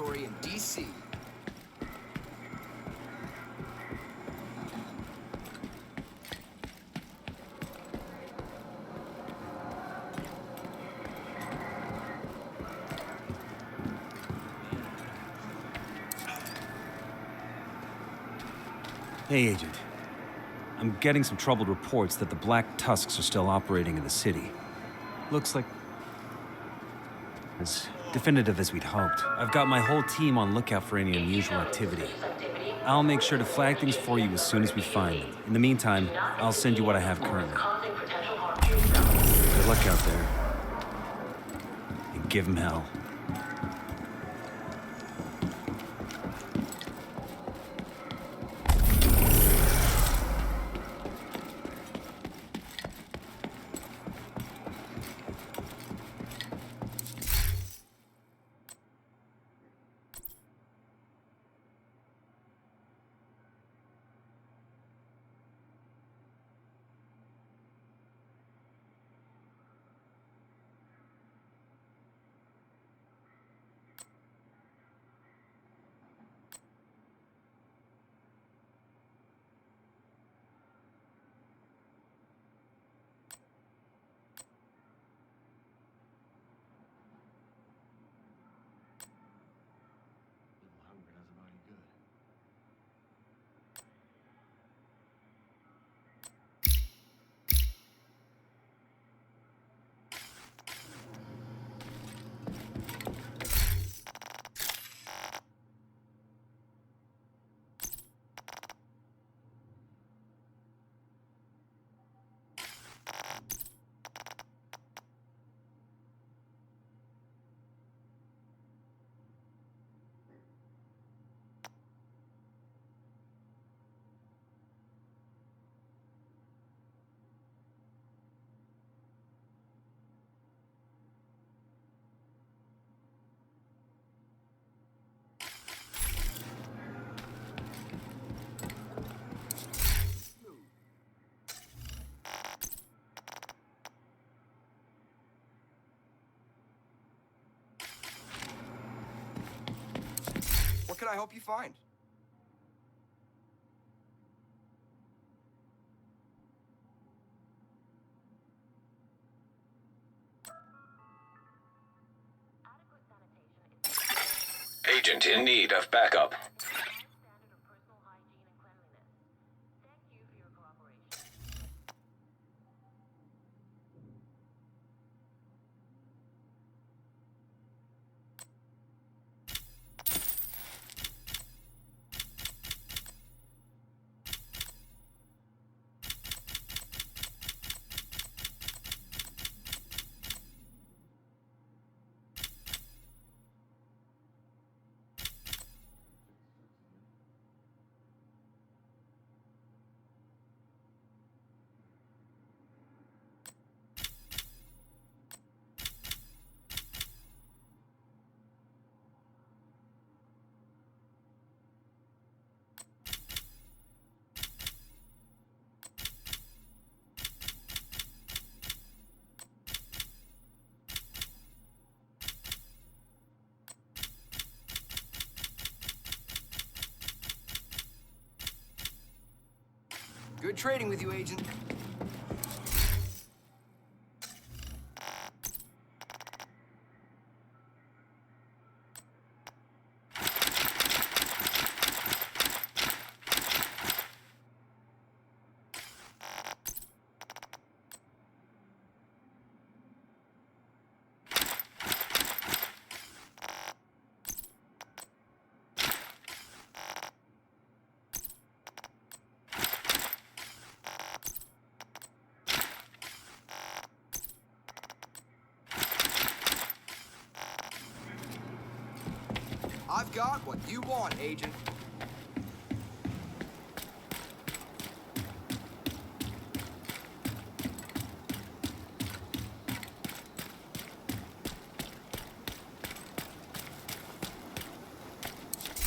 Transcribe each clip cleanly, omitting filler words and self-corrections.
laboratory in D.C. Hey, Agent. I'm getting some troubled reports that the Black Tusks are still operating in the city. Looks like... as definitive as we'd hoped. I've got my whole team on lookout for any unusual activity. I'll make sure to flag things for you as soon as we find them. In the meantime, I'll send you what I have currently. Good luck out there. And give 'em hell. What can I help you find? Agent in need of backup. Good trading with you, Agent. I've got what you want, Agent.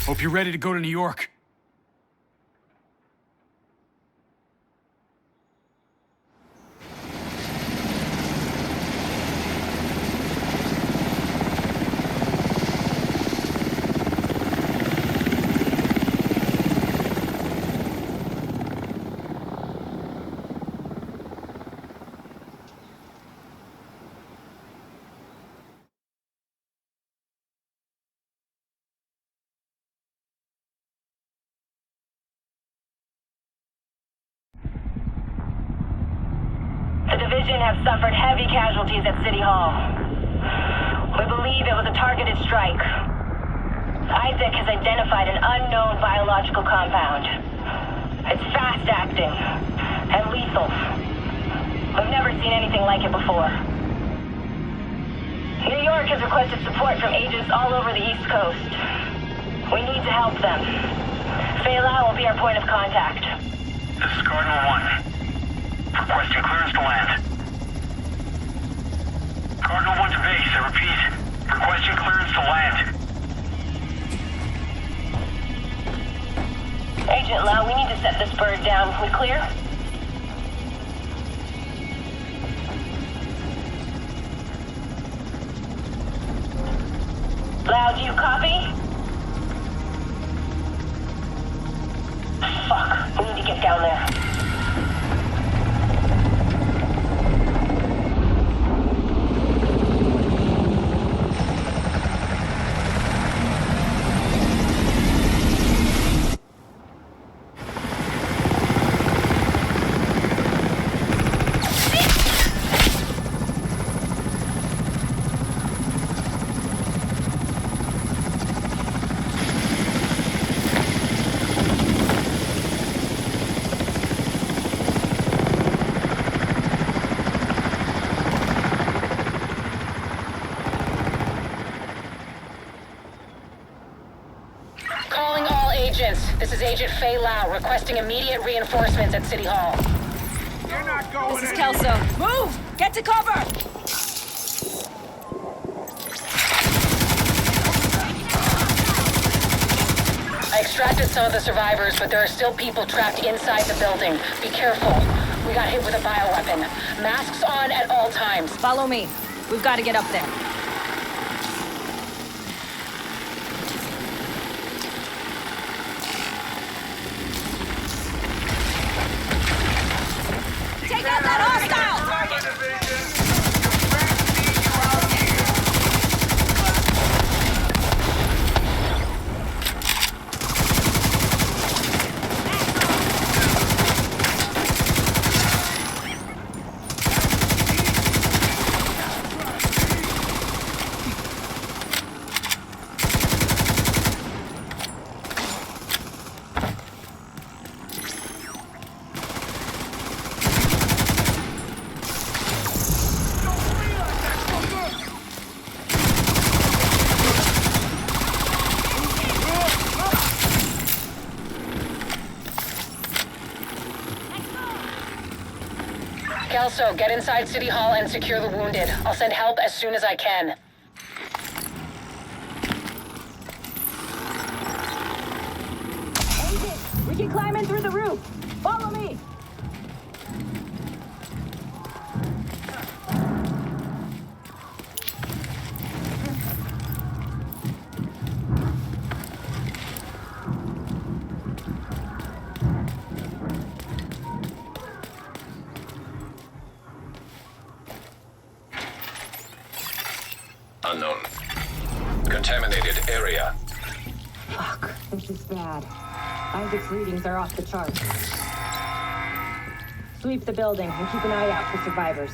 Hope you're ready to go to New York. The division have suffered heavy casualties at City Hall. We believe it was a targeted strike. Isaac has identified an unknown biological compound. It's fast-acting and lethal. We've never seen anything like it before. New York has requested support from agents all over the East Coast. We need to help them. Fela will be our point of contact. This is Cardinal 1. Requesting clearance to land. Cardinal 1 to base, I repeat. Requesting clearance to land. Agent Lau, we need to set this bird down. We clear? Lau, do you copy? Fuck, we need to get down there. This is Agent Fei Lau requesting immediate reinforcements at City Hall. You're not going This is Kelso. Move! Get to cover! I extracted some of the survivors, but there are still people trapped inside the building. Be careful. We got hit with a bioweapon. Masks on at all times. Follow me. We've got to get up there. Take out that hostile! Kelso, get inside City Hall and secure the wounded. I'll send help as soon as I can. Agent, we can climb in through the roof. Follow me. Unknown. Contaminated area. Fuck, this is bad. Isaac's readings are off the charts. Sweep the building and keep an eye out for survivors.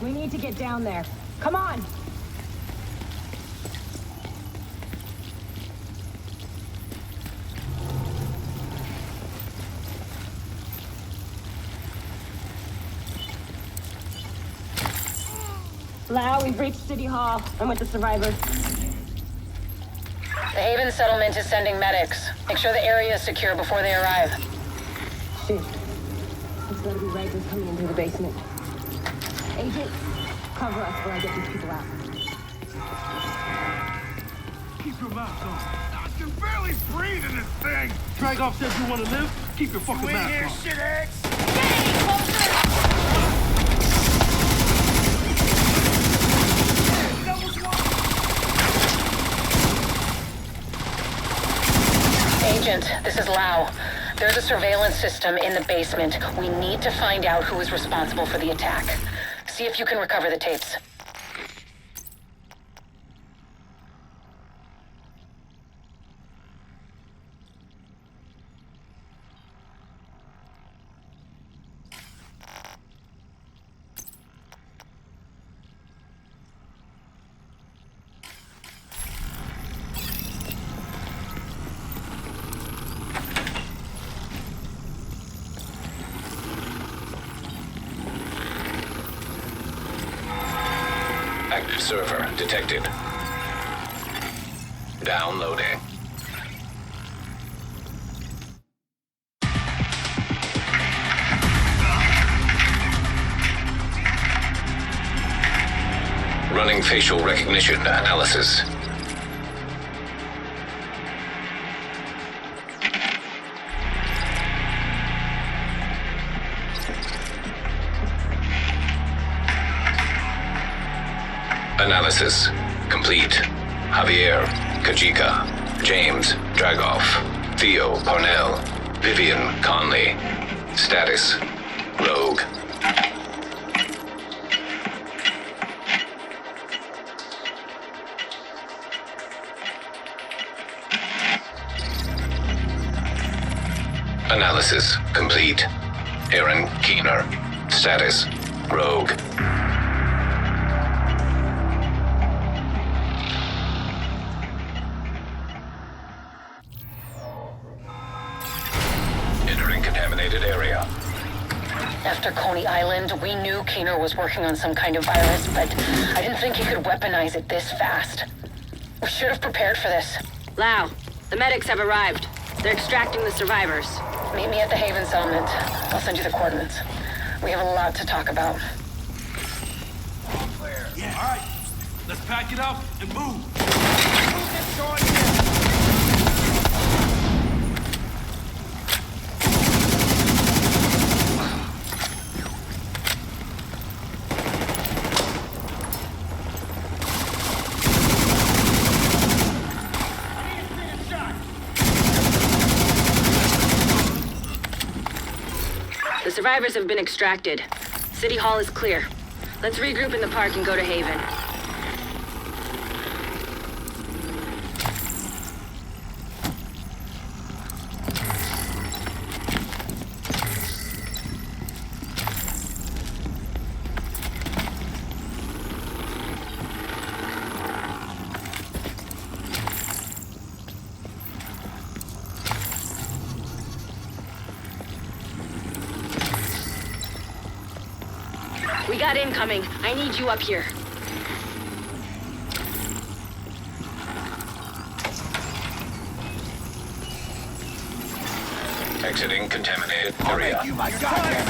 We need to get down there. Come on! Lau, we've reached City Hall. I'm with the survivors. The Haven settlement is sending medics. Make sure the area is secure before they arrive. Shit. It's gotta be Rikers coming in through the basement. Agent, cover us while I get these people out. Keep your mouth on. I can barely breathe in this thing. Dragoff says you want to live. Keep your fucking mouth on. You in here, shitheads? Getting closer! Agent, this is Lau. There's a surveillance system in the basement. We need to find out who is responsible for the attack. See if you can recover the tapes. server detected. Downloading. Running facial recognition analysis. Analysis complete. Javier, Kajika, James, Dragoff, Theo, Parnell, Vivian, Conley. Status, Rogue. Analysis complete. Aaron Keener. Status, Rogue. Entering contaminated area. After Coney Island, we knew Keener was working on some kind of virus, but I didn't think he could weaponize it this fast. We should have prepared for this. Lau, the medics have arrived. They're extracting the survivors. Meet me at the Haven settlement. I'll send you the coordinates. We have a lot to talk about. Yeah. All right. Let's pack it up and move. The survivors have been extracted. City Hall is clear. Let's regroup in the park and go to Haven. We got incoming. I need you up here. Exiting contaminated area. You my goddamn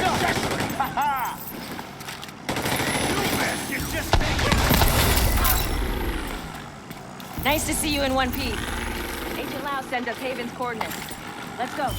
Nice to see you in one piece. Agent Lau sent us Haven's coordinates. Let's go.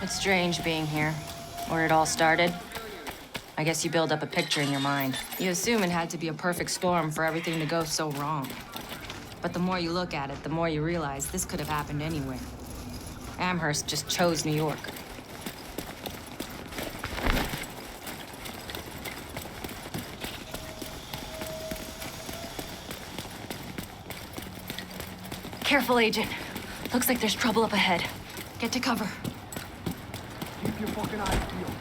It's strange being here, where it all started. I guess you build up a picture in your mind. You assume it had to be a perfect storm for everything to go so wrong. But the more you look at it, the more you realize this could have happened anywhere. Amherst just chose New York. Careful, Agent. Looks like there's trouble up ahead. Get to cover. Keep your fucking eyes peeled.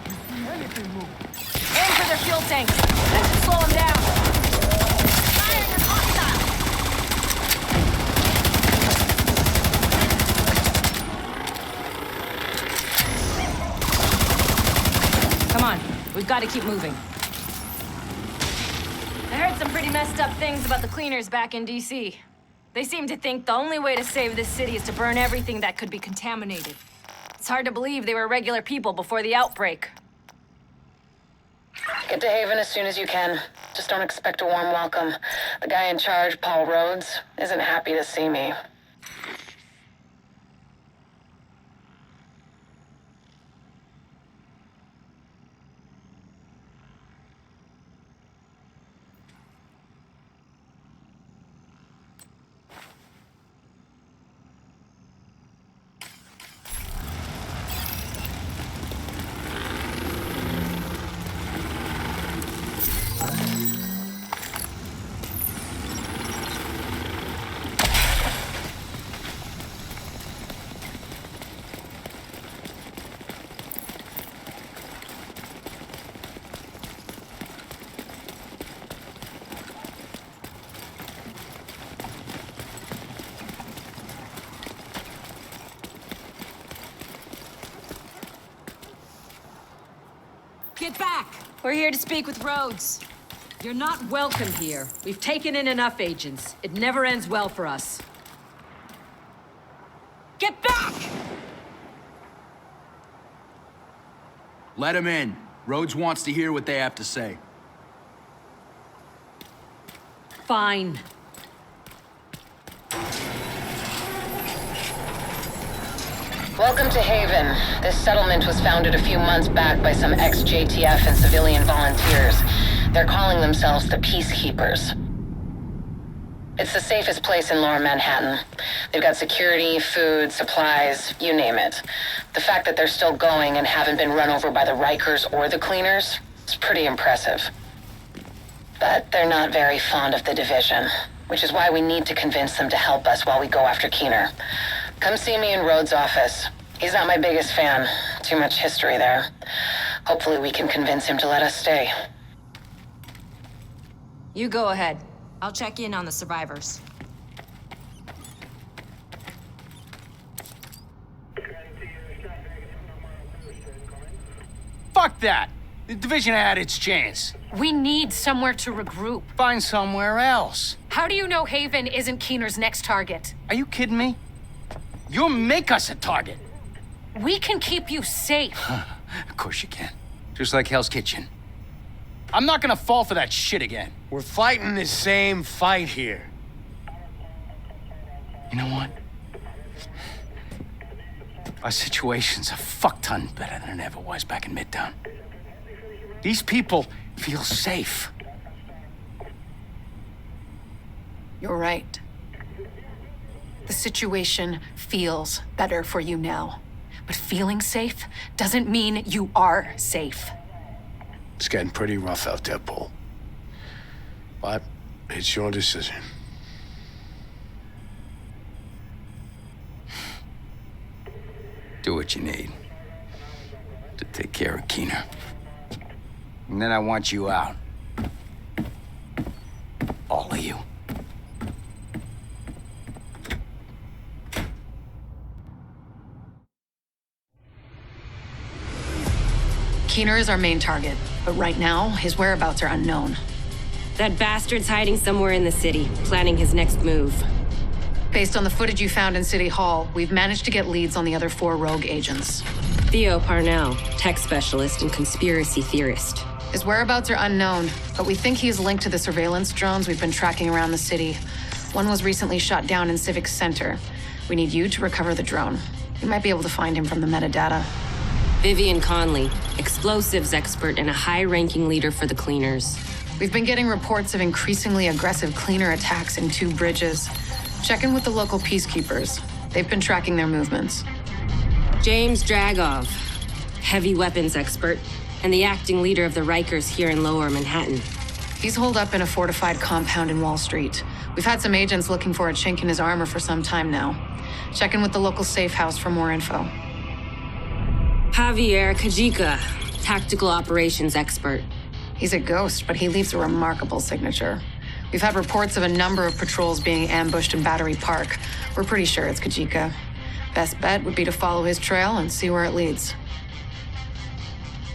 You see anything move? Aim for their fuel tanks. That should slow them down. Firing at hostile. Come on, we've got to keep moving. I heard some pretty messed up things about the cleaners back in D.C. They seem to think the only way to save this city is to burn everything that could be contaminated. It's hard to believe they were regular people before the outbreak. Get to Haven as soon as you can. Just don't expect a warm welcome. The guy in charge, Paul Rhodes, isn't happy to see me. Get back! We're here to speak with Rhodes. You're not welcome here. We've taken in enough agents. It never ends well for us. Get back! Let him in. Rhodes wants to hear what they have to say. Fine. Welcome to Haven. This settlement was founded a few months back by some ex-JTF and civilian volunteers. They're calling themselves the Peacekeepers. It's the safest place in Lower Manhattan. They've got security, food, supplies, you name it. The fact that they're still going and haven't been run over by the Rikers or the Cleaners is pretty impressive. But they're not very fond of the division, which is why we need to convince them to help us while we go after Keener. Come see me in Rhodes' office. He's not my biggest fan. Too much history there. Hopefully we can convince him to let us stay. You go ahead. I'll check in on the survivors. Fuck that! The division had its chance. We need somewhere to regroup. Find somewhere else. How do you know Haven isn't Keener's next target? Are you kidding me? You'll make us a target. We can keep you safe. Of course you can. Just like Hell's Kitchen. I'm not gonna fall for that shit again. We're fighting the same fight here. You know what? Our situation's a fuck ton better than it ever was back in Midtown. These people feel safe. You're right. The situation feels better for you now. But feeling safe doesn't mean you are safe. It's getting pretty rough out there, Paul. But it's your decision. Do what you need to take care of Keener. And then I want you out. All of you. Keener is our main target, but right now, his whereabouts are unknown. That bastard's hiding somewhere in the city, planning his next move. Based on the footage you found in City Hall, we've managed to get leads on the other 4 rogue agents. Theo Parnell, tech specialist and conspiracy theorist. His whereabouts are unknown, but we think he is linked to the surveillance drones we've been tracking around the city. One was recently shot down in Civic Center. We need you to recover the drone. You might be able to find him from the metadata. Vivian Conley, explosives expert and a high-ranking leader for the Cleaners. We've been getting reports of increasingly aggressive Cleaner attacks in 2 bridges. Check in with the local peacekeepers. They've been tracking their movements. James Dragov, heavy weapons expert, and the acting leader of the Rikers here in Lower Manhattan. He's holed up in a fortified compound in Wall Street. We've had some agents looking for a chink in his armor for some time now. Check in with the local safe house for more info. Javier Kajika, tactical operations expert. He's a ghost, but he leaves a remarkable signature. We've had reports of a number of patrols being ambushed in Battery Park. We're pretty sure it's Kajika. Best bet would be to follow his trail and see where it leads.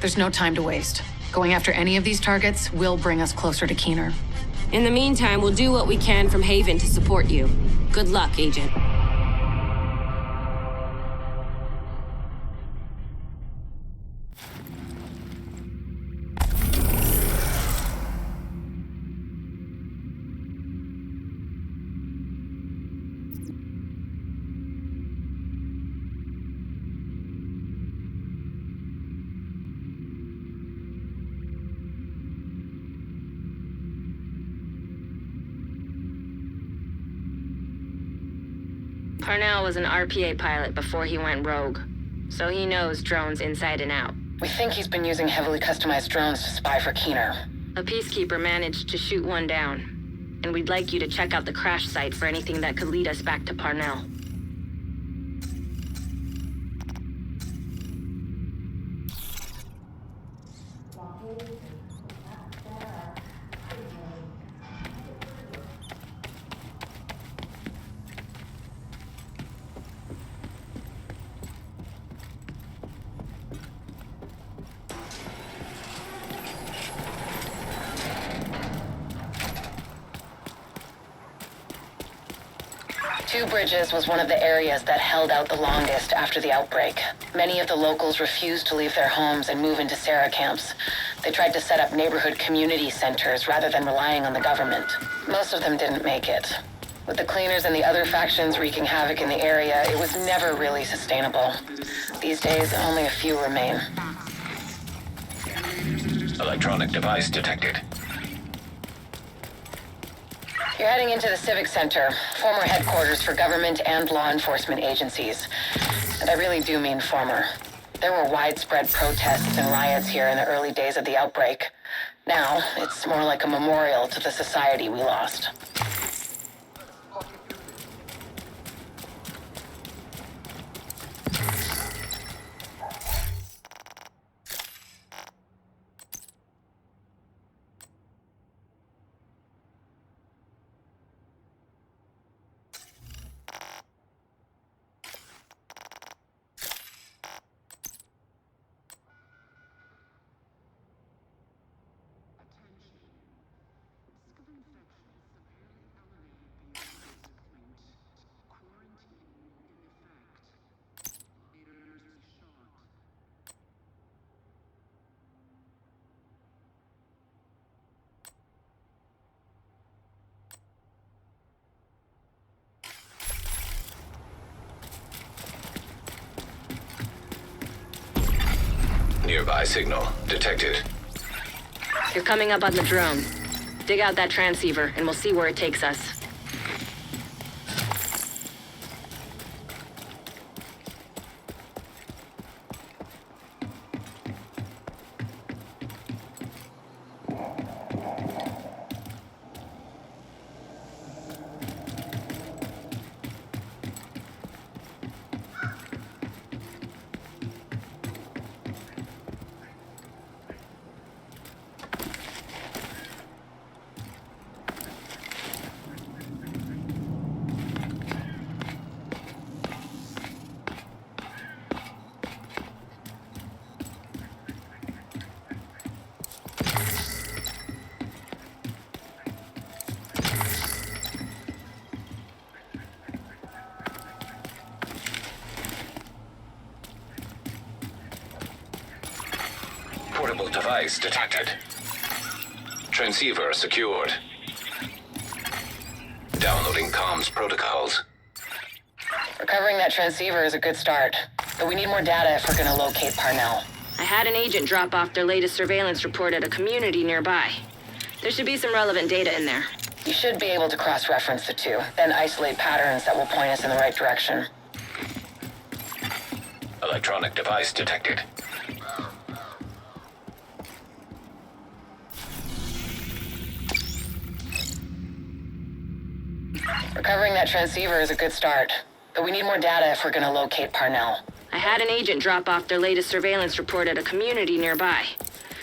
There's no time to waste. Going after any of these targets will bring us closer to Keener. In the meantime, we'll do what we can from Haven to support you. Good luck, Agent. Parnell was an RPA pilot before he went rogue, so he knows drones inside and out. We think he's been using heavily customized drones to spy for Keener. A peacekeeper managed to shoot one down, and we'd like you to check out the crash site for anything that could lead us back to Parnell. Two Bridges was one of the areas that held out the longest after the outbreak. Many of the locals refused to leave their homes and move into Sarah camps. They tried to set up neighborhood community centers rather than relying on the government. Most of them didn't make it. With the cleaners and the other factions wreaking havoc in the area, it was never really sustainable. These days, only a few remain. Electronic device detected. You're heading into the Civic Center, former headquarters for government and law enforcement agencies. And I really do mean former. There were widespread protests and riots here in the early days of the outbreak. Now, it's more like a memorial to the society we lost. Nearby signal detected. You're coming up on the drone. Dig out that transceiver, and we'll see where it takes us. Portable device detected. Transceiver secured. Downloading comms protocols. Recovering that transceiver is a good start, but we need more data if we're gonna locate Parnell. I had an agent drop off their latest surveillance report at a community nearby. There should be some relevant data in there. You should be able to cross-reference the two, then isolate patterns that will point us in the right direction. Electronic device detected. Recovering that transceiver is a good start, but we need more data if we're gonna locate Parnell. I had an agent drop off their latest surveillance report at a community nearby.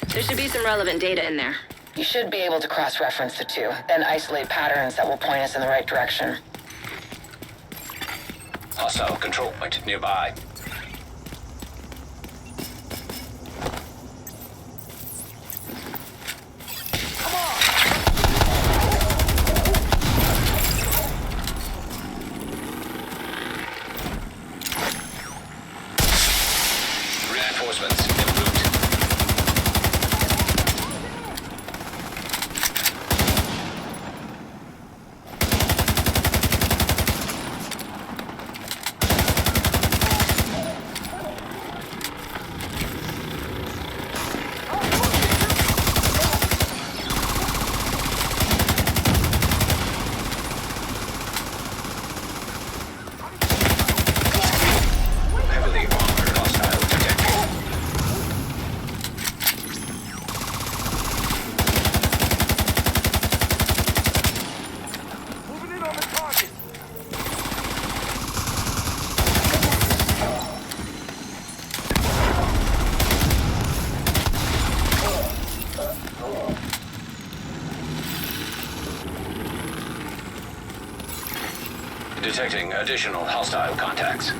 There should be some relevant data in there. You should be able to cross-reference the two, then isolate patterns that will point us in the right direction. Hostile control point nearby. Reinforcements en route. Detecting additional hostile contacts.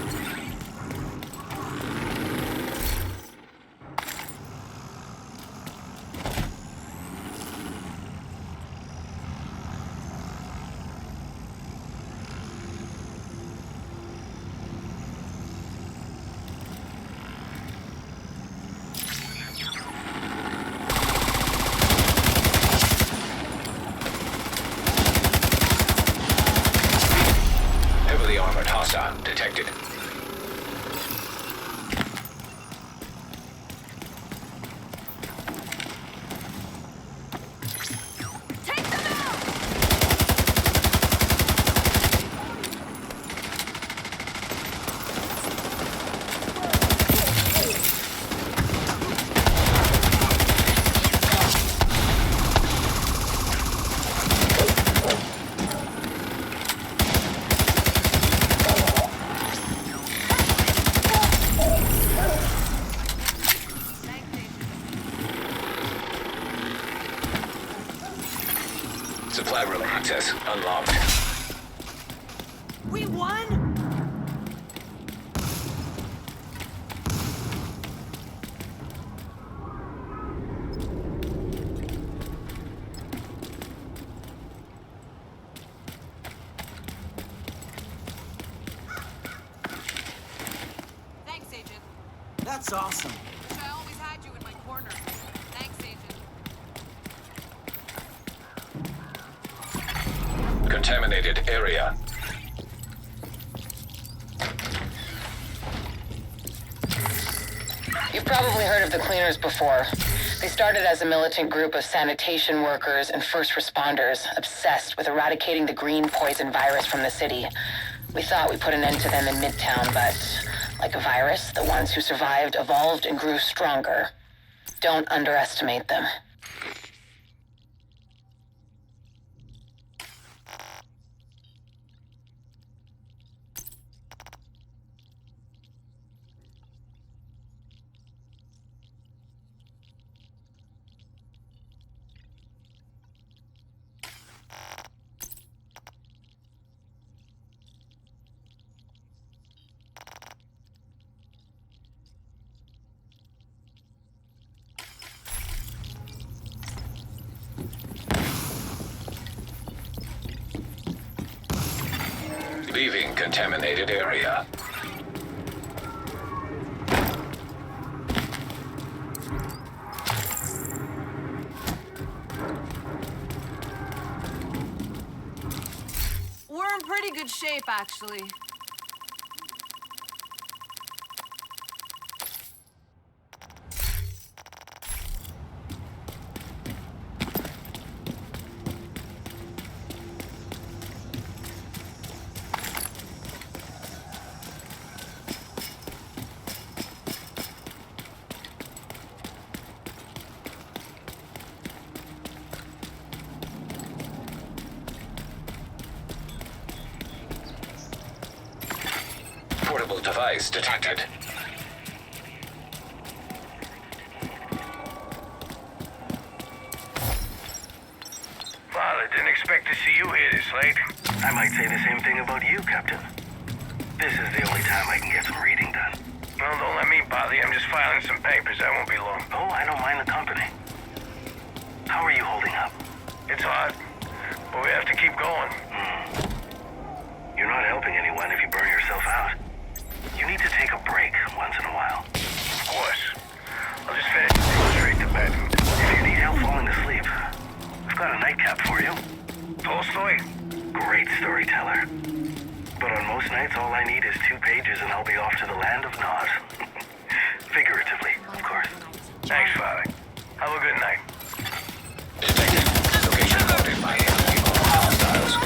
Heavily armored hostile detected. Supply room access unlocked. We won? Thanks, Agent. That's awesome. Wish I always had you in my corner. Thanks, Agent. Contaminated area. You've probably heard of the Cleaners before. They started as a militant group of sanitation workers and first responders obsessed with eradicating the green poison virus from the city. We thought we put an end to them in Midtown, but like a virus, the ones who survived evolved and grew stronger. Don't underestimate them. Leaving contaminated area. We're in pretty good shape, actually. Portable device detected. Father, didn't expect to see you here this late. I might say the same thing about you, Captain. This is the only time I can get some reading done. Well, don't let me bother you. I'm just filing some papers. I won't be long. Oh, I don't mind the company. How are you holding up? It's hard, but we have to keep going. You're not helping anyone if you burn yourself out. You need to take a break once in a while. Of course. I'll just finish and go straight to bed. If you need help falling asleep, I've got a nightcap for you. Tolstoy? Great storyteller. But on most nights, all I need is 2 pages and I'll be off to the land of Nod. Figuratively, of course. Thanks, Father. Have a good night. Detected. Location reported by enemy or hostiles.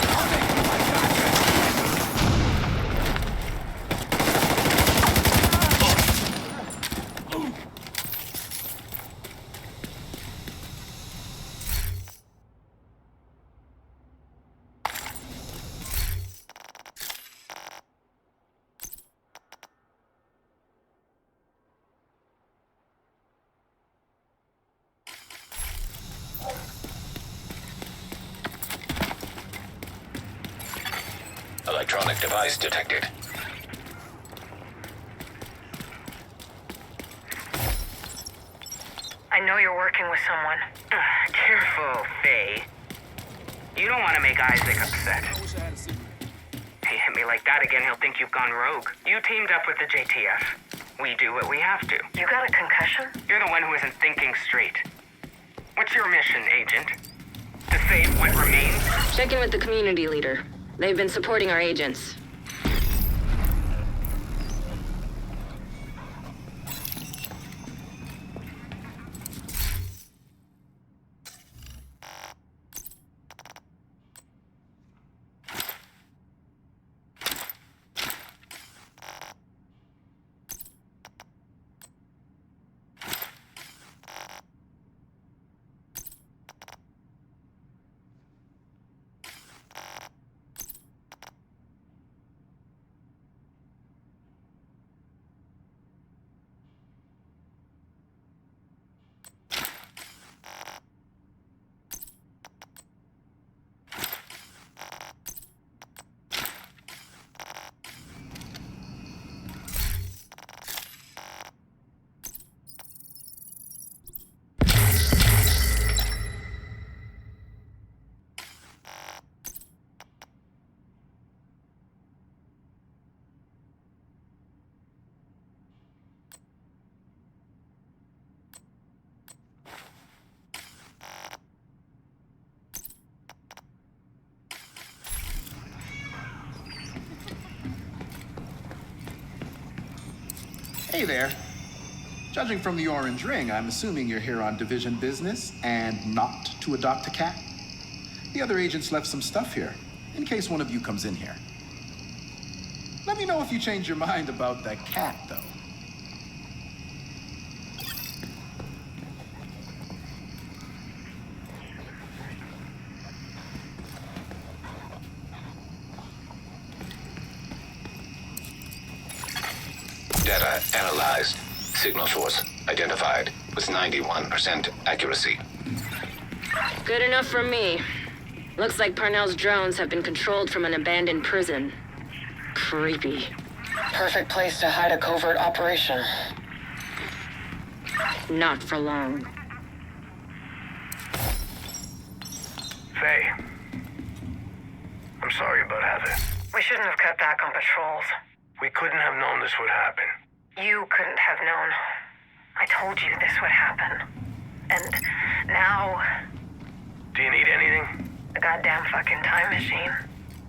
Device detected. I know you're working with someone. Careful, Faye. You don't want to make Isaac upset. He hit me like that again, he'll think you've gone rogue. You teamed up with the JTF. We do what we have to. You got a concussion? You're the one who isn't thinking straight. What's your mission, Agent? To save what remains? Check in with the community leader. They've been supporting our agents. Hey there. Judging from the orange ring, I'm assuming you're here on division business and not to adopt a cat? The other agents left some stuff here, in case one of you comes in here. Let me know if you change your mind about that cat, though. Data analyzed. Signal source identified with 91% accuracy. Good enough for me. Looks like Parnell's drones have been controlled from an abandoned prison. Creepy. Perfect place to hide a covert operation. Not for long. Faye. I'm sorry about Heather. We shouldn't have cut back on patrols. We couldn't have known this would happen. You couldn't have known. I told you this would happen. And now... Do you need anything? A goddamn fucking time machine.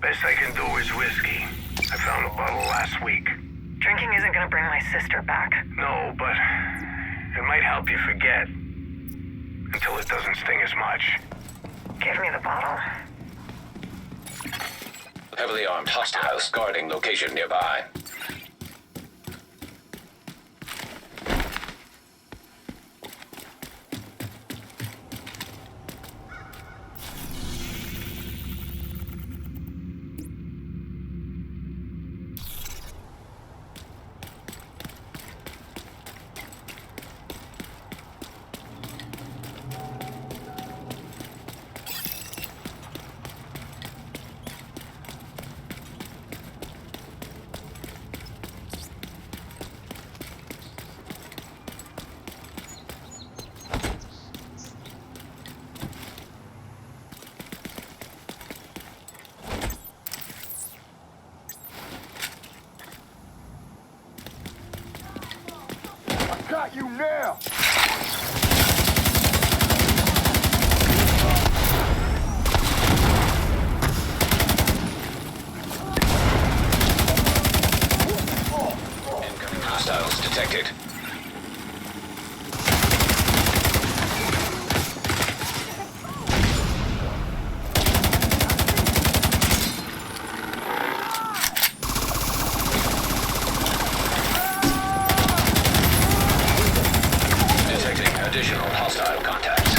Best I can do is whiskey. I found a bottle last week. Drinking isn't gonna bring my sister back. No, but it might help you forget. Until it doesn't sting as much. Give me the bottle. Heavily armed hostiles guarding location nearby. Got you now! Incoming hostiles detected. Additional hostile contacts.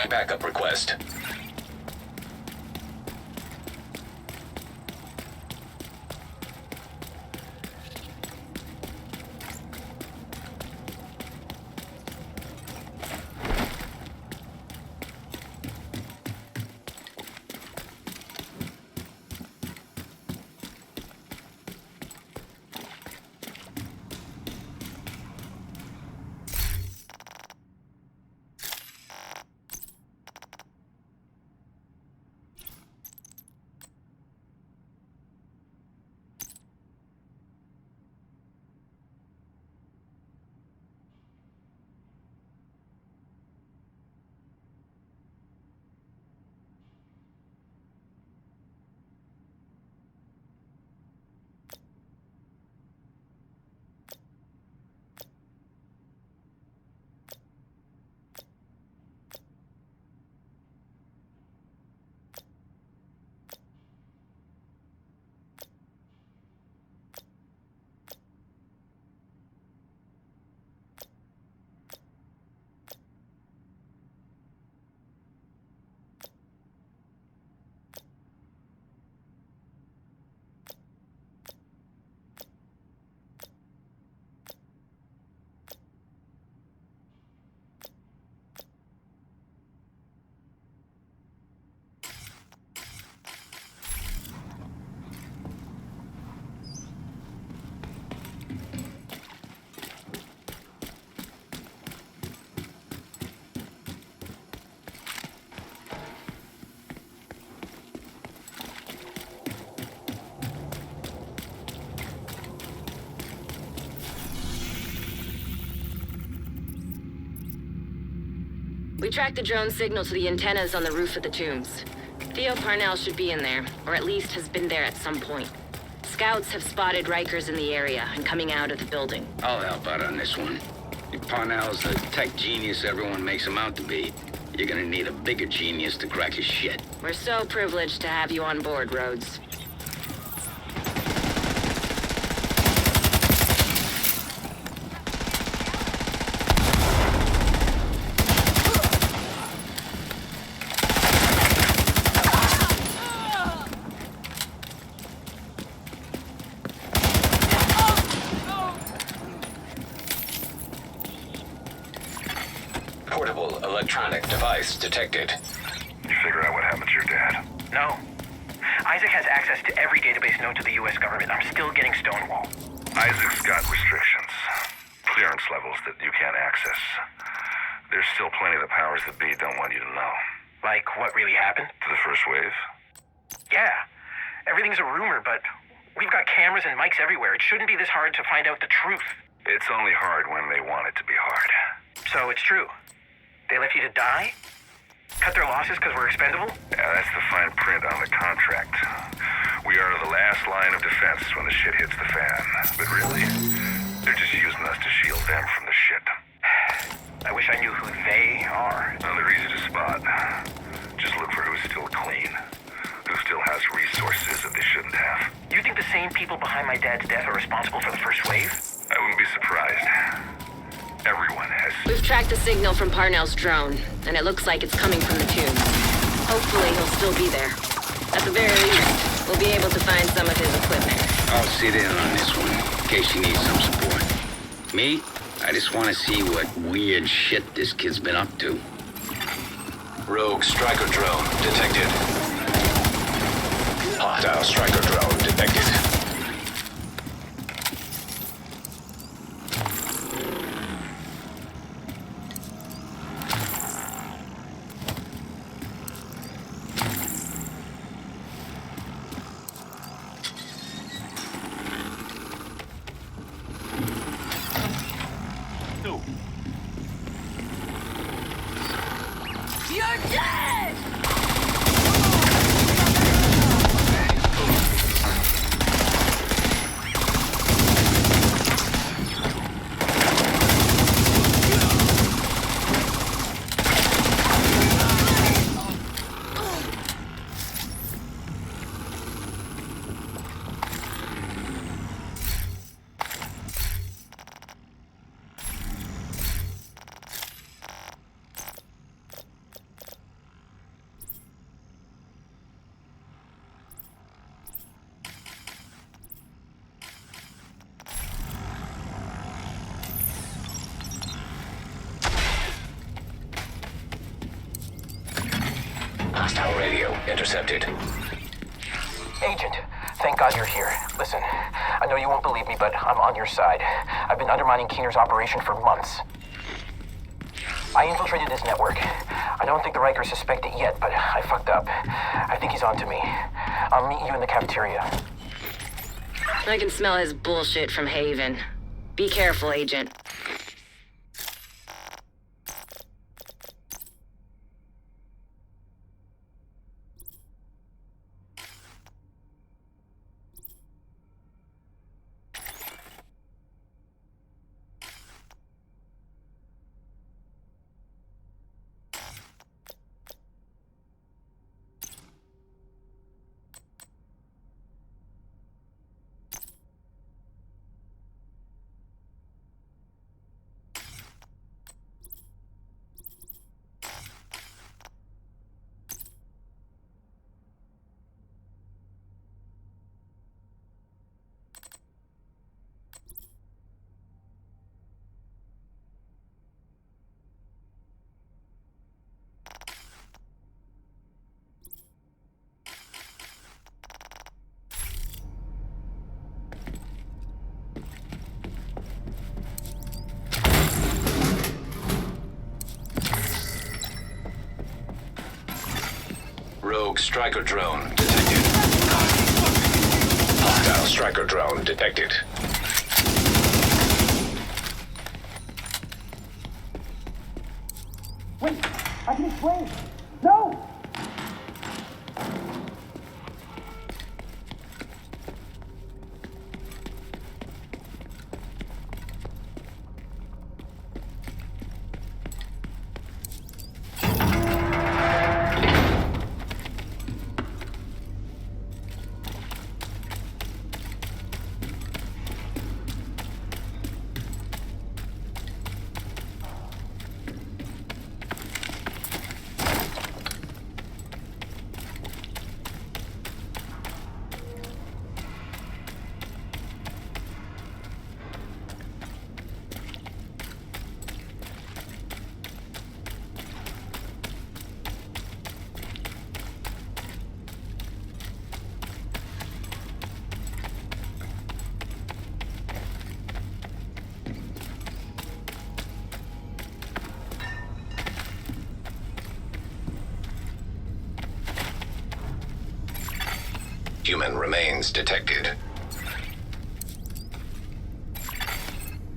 Backup request. We tracked the drone signal to the antennas on the roof of the tombs. Theo Parnell should be in there, or at least has been there at some point. Scouts have spotted Rikers in the area and coming out of the building. I'll help out on this one. If Parnell's the tech genius everyone makes him out to be, you're gonna need a bigger genius to crack his shit. We're so privileged to have you on board, Rhodes. Portable electronic device detected. You figure out what happened to your dad? No. Isaac has access to every database known to the U.S. government. I'm still getting stonewalled. Isaac's got restrictions. Clearance levels that you can't access. There's still plenty of the powers that be don't want you to know. Like, what really happened? To the first wave? Yeah. Everything's a rumor, but we've got cameras and mics everywhere. It shouldn't be this hard to find out the truth. It's only hard when they want it to be hard. So it's true. They left you to die? Cut their losses because we're expendable? Yeah, that's the fine print on the contract. We are the last line of defense when the shit hits the fan. But really, they're just using us to shield them from the shit. I wish I knew who they are. Well, they're easy to spot. Just look for who's still clean. Who still has resources that they shouldn't have. You think the same people behind my dad's death are responsible for the first wave? I wouldn't be surprised. Everyone has. We've tracked the signal from Parnell's drone, and it looks like it's coming from the tombs. Hopefully he'll still be there. At the very least, we'll be able to find some of his equipment. I'll sit in on this one, in case you need some support. Me? I just want to see what weird shit this kid's been up to. Rogue striker drone detected. Hostile striker drone detected. You're dead! Hostile radio intercepted. Agent, thank God you're here. Listen, I know you won't believe me, but I'm on your side. I've been undermining Keener's operation for months. I infiltrated his network. I don't think the Rikers suspect it yet, but I fucked up. I think he's onto me. I'll meet you in the cafeteria. I can smell his bullshit from Haven. Be careful, Agent. Rogue striker drone detected. Hostile striker drone detected. Wait, I can explain. No! Human remains detected.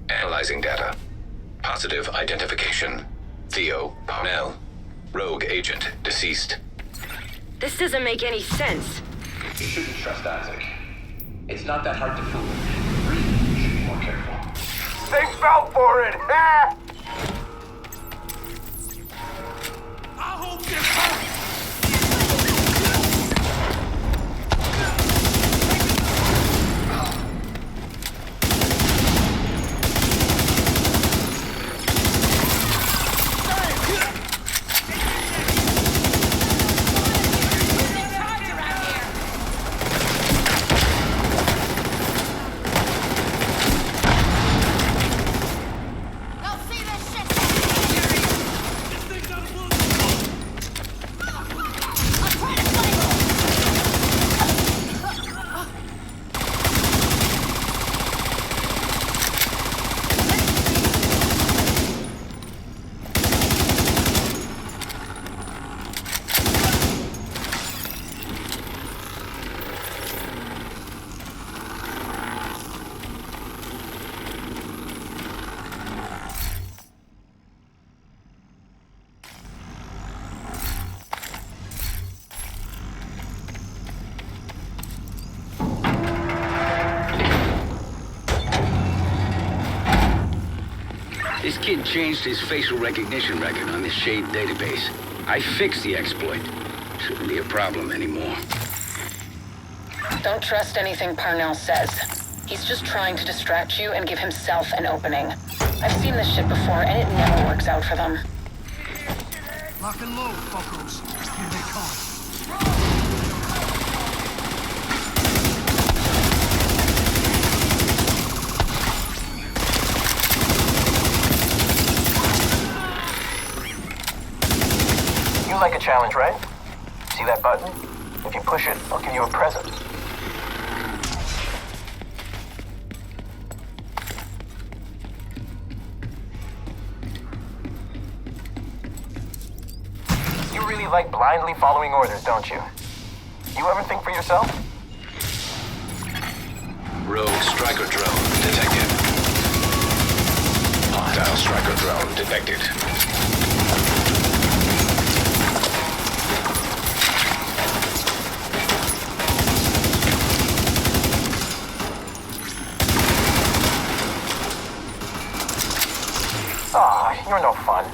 Analyzing data. Positive identification. Theo Parnell. Rogue agent deceased. This doesn't make any sense. You shouldn't trust Isaac. It's not that hard to fool. You should be more careful. They fell for it! Ah! I hope this hurts! This kid changed his facial recognition record on the Shade database. I fixed the exploit. Shouldn't be a problem anymore. Don't trust anything Parnell says. He's just trying to distract you and give himself an opening. I've seen this shit before, and it never works out for them. Lock and load, fuckos. Here they come. You like a challenge, right? See that button? If you push it, I'll give you a present. You really like blindly following orders, don't you? You ever think for yourself? Rogue striker drone detected. Hostile striker drone detected. Aw, you're no fun.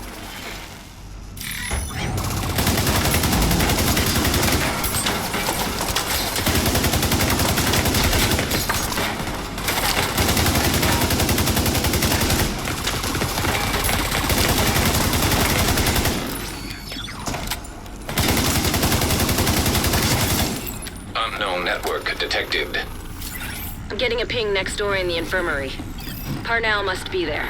Unknown network detected. I'm getting a ping next door in the infirmary. Parnell must be there.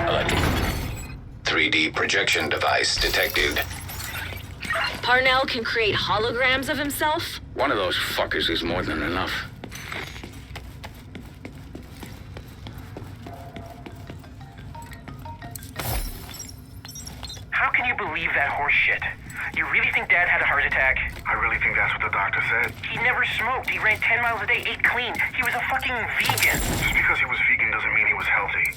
Alert. 3D projection device detected. Parnell can create holograms of himself? One of those fuckers is more than enough. How can you believe that horse shit? You really think Dad had a heart attack? I really think that's what the doctor said. He never smoked. He ran 10 miles a day, ate clean. He was a fucking vegan. Just because he was vegan doesn't mean he was healthy.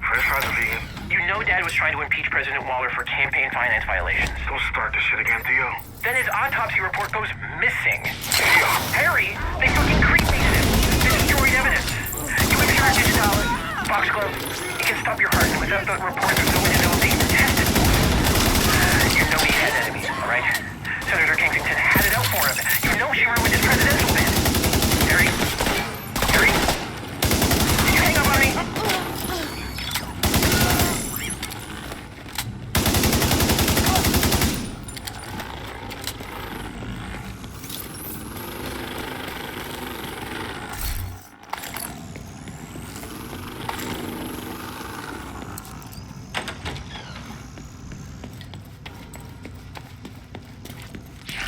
Fresh fries are vegan. You know Dad was trying to impeach President Waller for campaign finance violations. Don't start this shit again, Theo. Then his autopsy report goes missing. Theo. Harry, they fucking creep-based him. They destroyed evidence. You have your digital Foxglove. It can stop your heart, and without the report, there's no way to know if they even tested for it. You know he had enemies, all right? Senator Kensington had it out for him. You know she ruined his presidential bid. Harry? Harry? Did you hang up on me?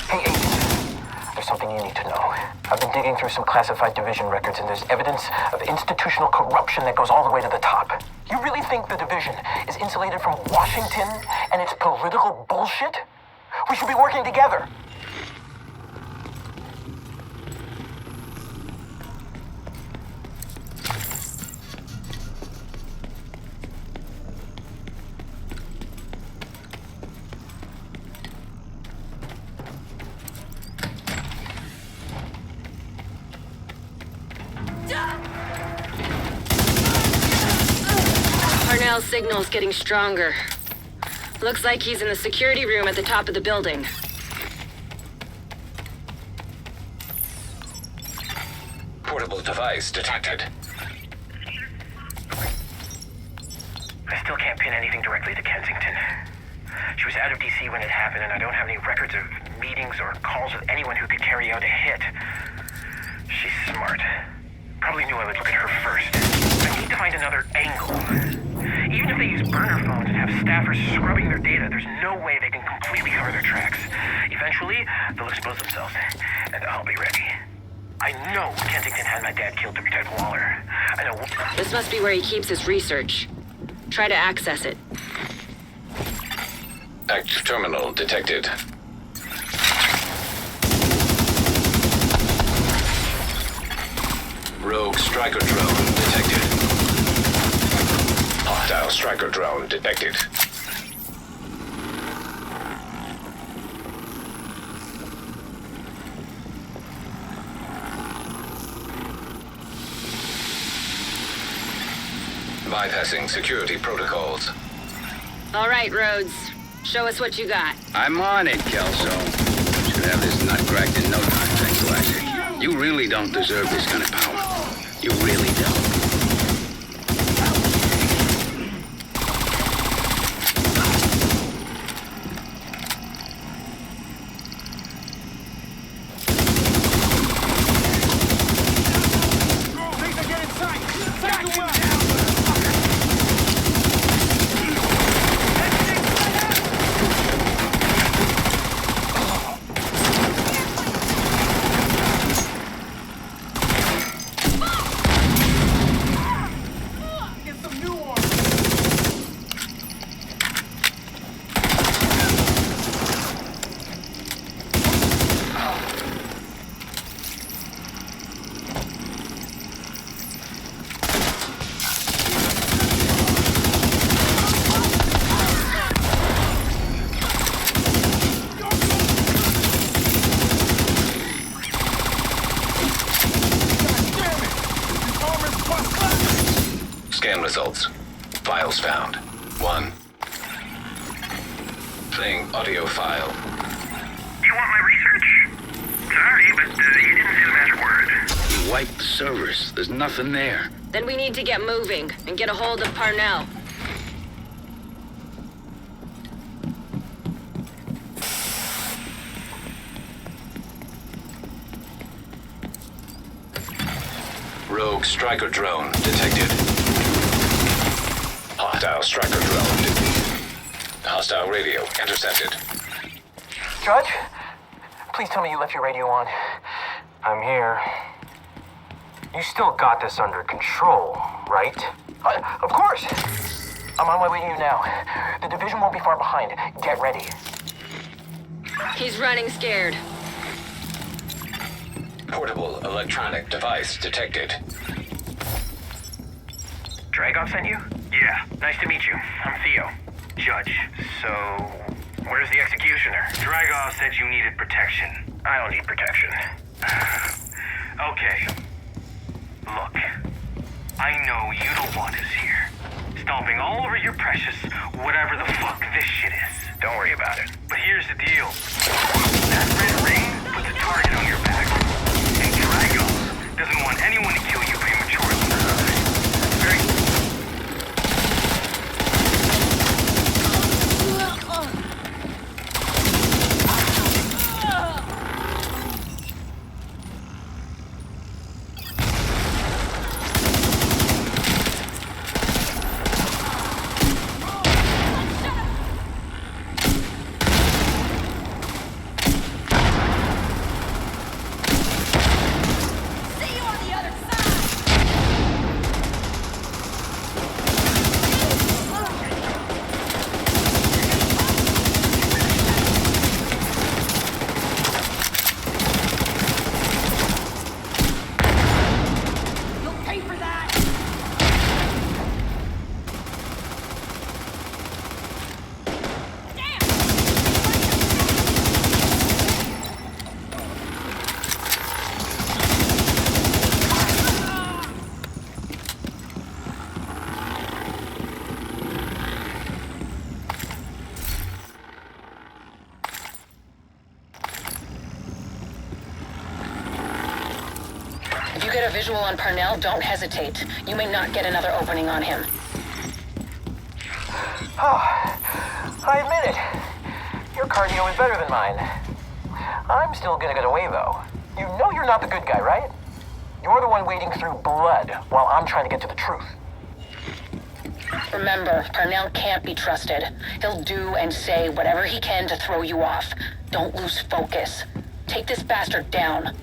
Hey, Agent. There's something you need to know. I've been digging through some classified division records, and there's evidence of institutional corruption that goes all the way to the top. You really think the division is insulated from Washington and its political bullshit? We should be working together. Parnell's signal's getting stronger. Looks like he's in the security room at the top of the building. Portable device detected. I still can't pin anything directly to Kensington. She was out of DC when it happened, and I don't have any records of meetings or calls with anyone who could carry out a hit. She's smart. Probably knew I would look at her first. I need to find another angle. Even if they use burner phones and have staffers scrubbing their data, there's no way they can completely cover their tracks. Eventually, they'll expose themselves, and I'll be ready. I know Kensington had my dad killed to protect Waller. I know. This must be where he keeps his research. Try to access it. Active terminal detected. Rogue striker drone detected. Hostile striker drone detected. bypassing security protocols. All right, Rhodes. Show us what you got. I'm on it, Kelso. Should have this nut cracked in no time, thanks to Isaac. You really don't deserve this kind of power. You really don't. Scan results. Files found. 1. Playing audio file. You want my research? Sorry, but you didn't say the magic word. You wiped the servers. There's nothing there. Then we need to get moving and get a hold of Parnell. Rogue striker drone detected. Hostile striker drone. Hostile radio intercepted. Judge? Please tell me you left your radio on. I'm here. You still got this under control, right? Of course! I'm on my way to you now. The division won't be far behind. Get ready. He's running scared. Portable electronic device detected. Dragov sent you? Yeah, nice to meet you. I'm Theo. Judge, so where's the executioner? Dragov said you needed protection. I don't need protection. Okay. Look, I know you don't want us here. Stomping all over your precious, whatever the fuck this shit is. Don't worry about it. But here's the deal. That red ring puts a target on your back. And Dragov doesn't want anyone to kill you prematurely. Very... If you get a visual on Parnell, don't hesitate. You may not get another opening on him. Oh, I admit it. Your cardio is better than mine. I'm still gonna get away, though. You know you're not the good guy, right? You're the one wading through blood while I'm trying to get to the truth. Remember, Parnell can't be trusted. He'll do and say whatever he can to throw you off. Don't lose focus. Take this bastard down.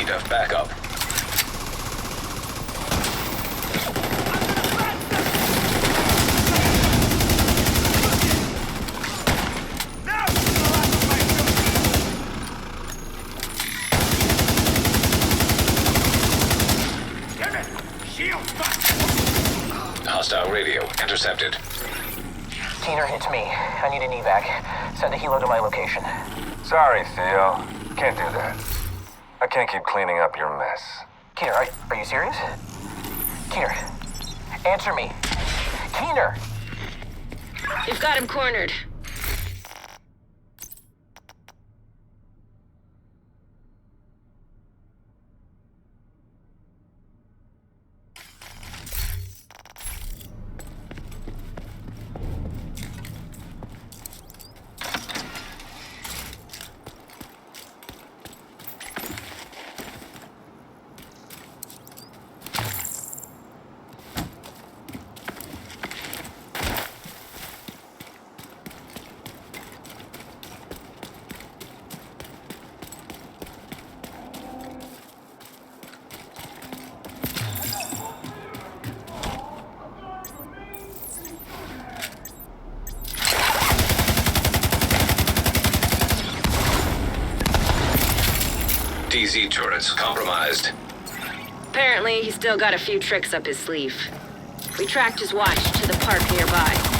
need of backup. Hostile radio intercepted. Keener, it's me. I need an evac. Send a helo to my location. Sorry, Theo. Can't do that. I can't keep cleaning up your mess. Keener, are you serious? Keener, answer me. Keener! You've got him cornered. DZ turrets compromised. Apparently, he's still got a few tricks up his sleeve. We tracked his watch to the park nearby.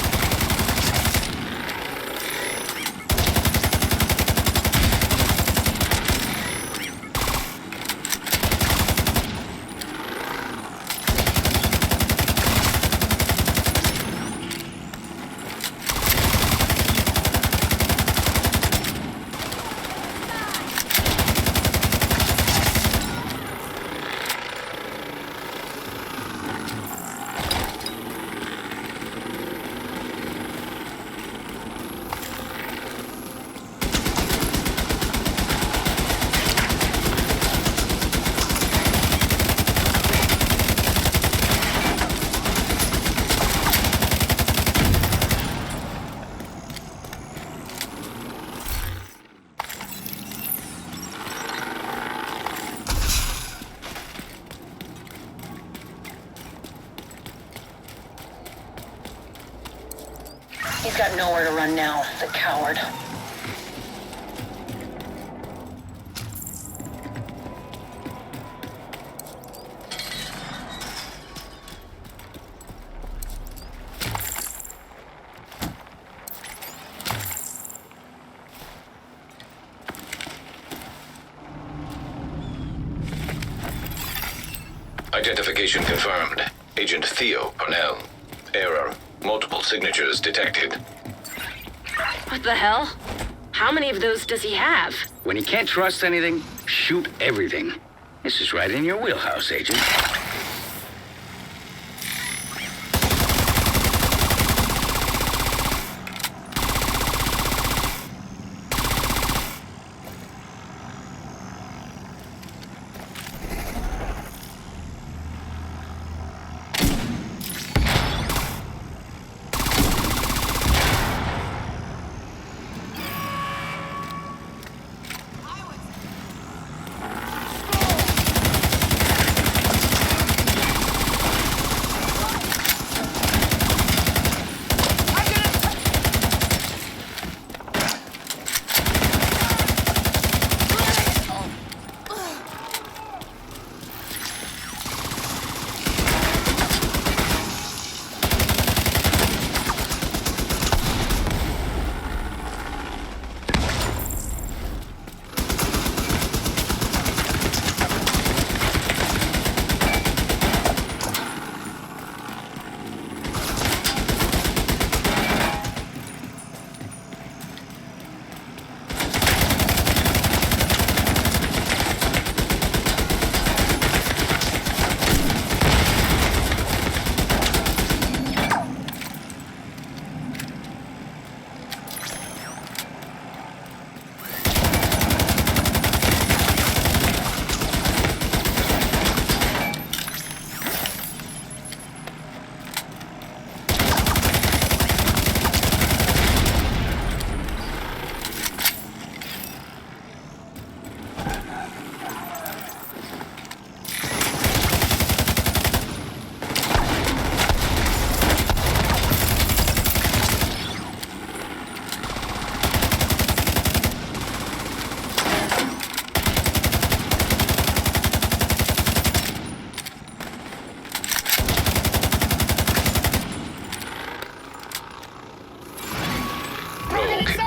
He's got nowhere to run now, the coward. Identification confirmed. Agent Theo Parnell. Error. Multiple signatures detected. What the hell? How many of those does he have? When you can't trust anything, shoot everything. This is right in your wheelhouse, Agent.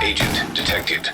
Agent detected.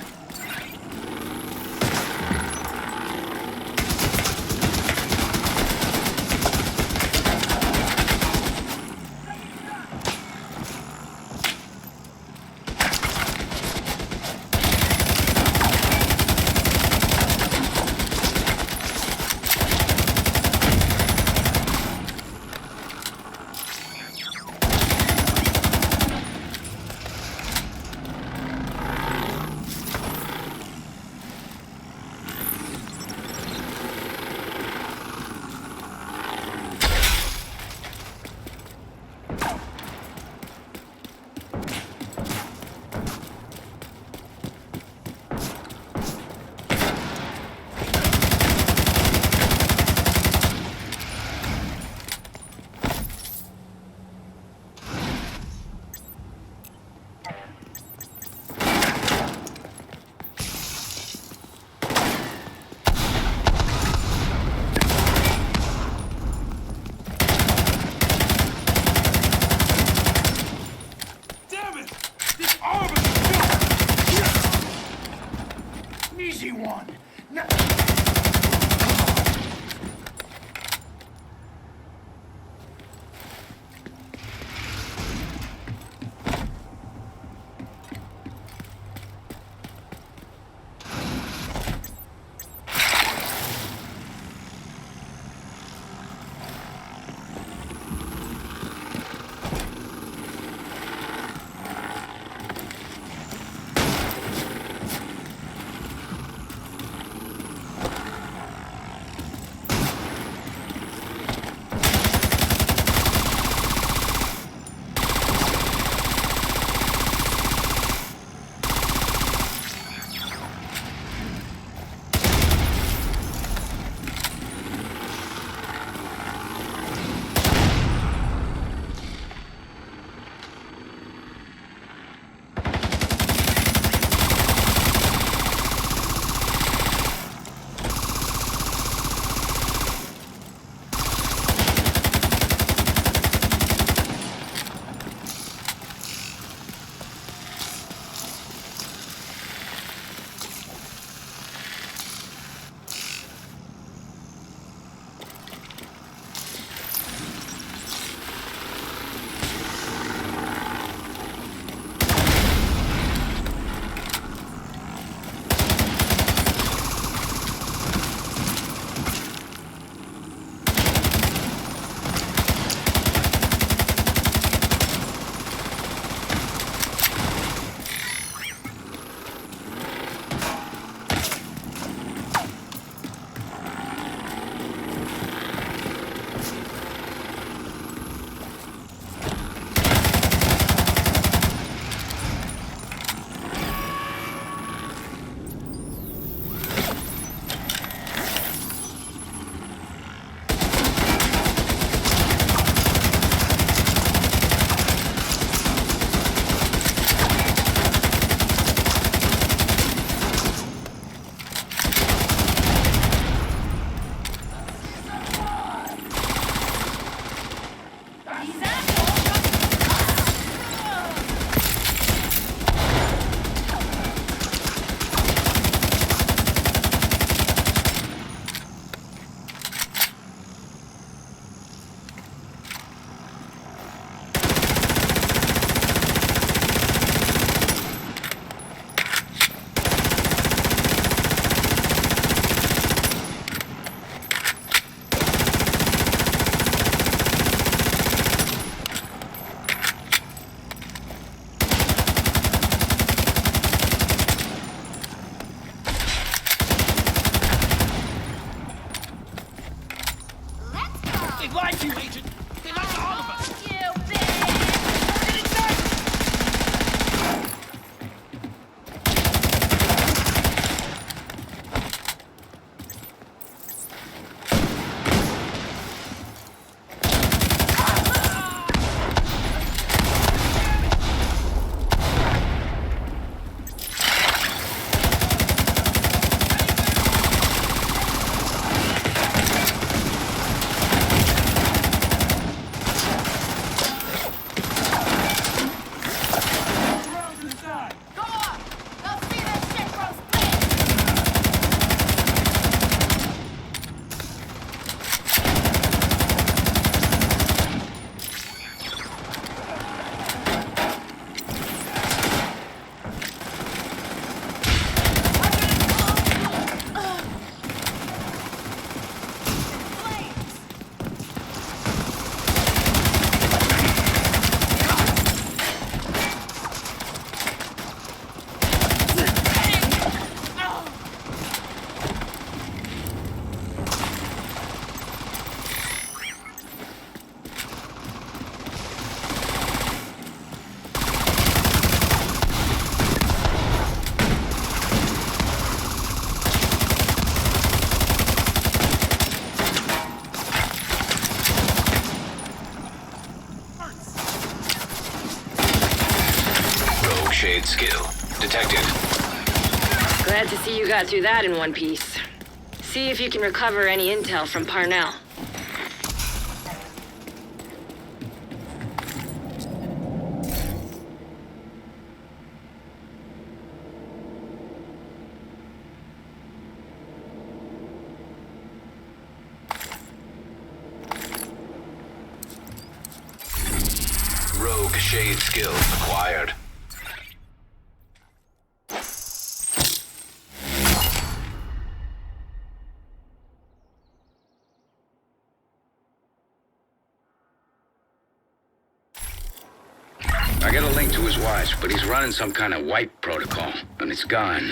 Easy one. No. skill detected. Glad to see you got through that in one piece. See if you can recover any intel from Parnell. Rogue shade skill acquired. I got a link to his watch, but he's running some kind of wipe protocol, and it's gone.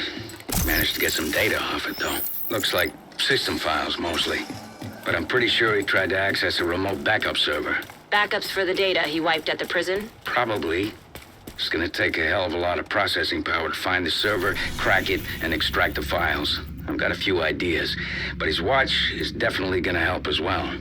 Managed to get some data off it, though. Looks like system files, mostly. But I'm pretty sure he tried to access a remote backup server. Backups for the data he wiped at the prison? Probably. It's gonna take a hell of a lot of processing power to find the server, crack it, and extract the files. I've got a few ideas, but his watch is definitely gonna help as well.